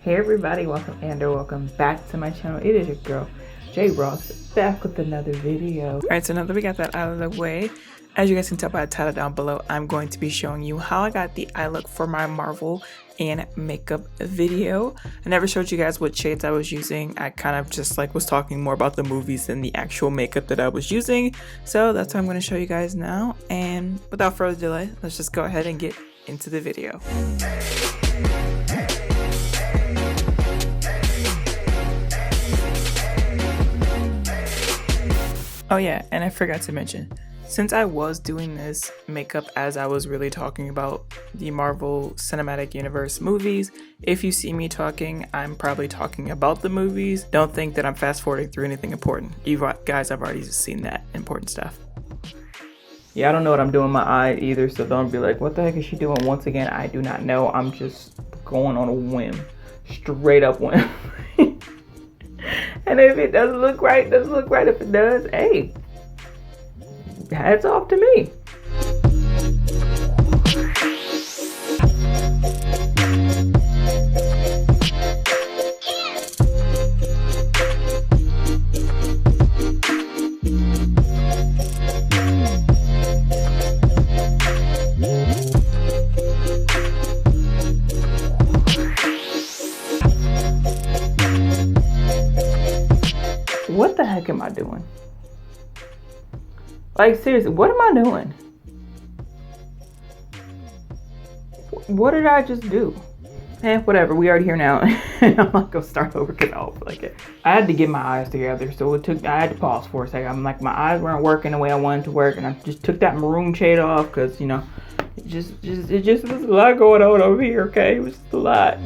Hey everybody, welcome back to my channel. It is your girl J Ross back with another video. Alright, so now that we got that out of the way, as you guys can tell by the title down below, I'm going to be showing you how I got the eye look for my Marvel and makeup video. I never showed you guys what shades I was using. I kind of just was talking more about the movies than the actual makeup that I was using. So that's what I'm going to show you guys now. And without further delay, let's just go ahead and get into the video. Oh yeah, and I forgot to mention, since I was doing this makeup as I was really talking about the Marvel Cinematic Universe movies, if you see me talking, I'm probably talking about the movies. Don't think that I'm fast forwarding through anything important. You guys have already seen that important stuff. Yeah, I don't know what I'm doing with my eye either, so don't be like, what the heck is she doing once again? I do not know. I'm just going on a whim. Straight up whim. And if it doesn't look right, it doesn't look right. If it does, hey, hats off to me. What the heck am I doing? Like, seriously, what am I doing? What did I just do? Whatever, we already here now. I'm not gonna start over because I don't feel like it. I had to get my eyes together, so I had to pause for a second. I'm like, my eyes weren't working the way I wanted to work, and I just took that maroon shade off because, you know, it just was a lot going on over here, okay? It was just a lot.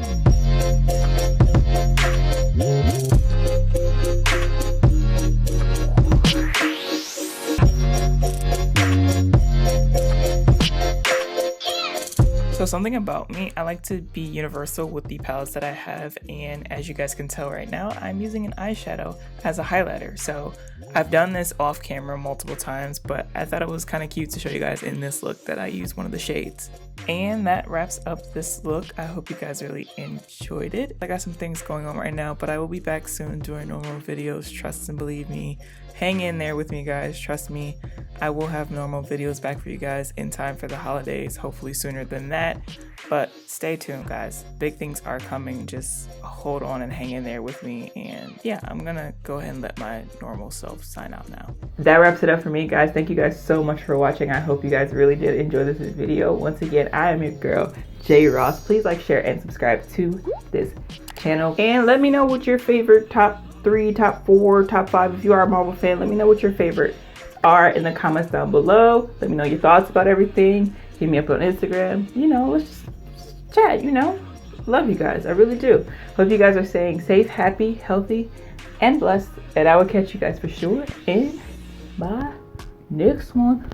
So something about me, I like to be universal with the palettes that I have, and as you guys can tell right now, I'm using an eyeshadow as a highlighter. So I've done this off camera multiple times, but I thought it was kind of cute to show you guys in this look that I use one of the shades. And that wraps up this look. I hope you guys really enjoyed it. I got some things going on right now, but I will be back soon doing normal videos. Trust and believe me. Hang in there with me, guys. Trust me. I will have normal videos back for you guys in time for the holidays, hopefully sooner than that. But stay tuned, guys. Big things are coming. Just hold on and hang in there with me. And yeah, I'm gonna go ahead and let my normal self sign out now. That wraps it up for me, guys. Thank you guys so much for watching. I hope you guys really did enjoy this video. Once again, I am your girl, J Ross. Please like, share, and subscribe to this channel. And let me know what your favorite top 3, top 4, top 5. If you are a Marvel fan, let me know what your favorites are in the comments down below. Let me know your thoughts about everything. Hit me up on Instagram. You know, let's just chat, you know. Love you guys. I really do. Hope you guys are staying safe, happy, healthy, and blessed. And I will catch you guys for sure in my next one.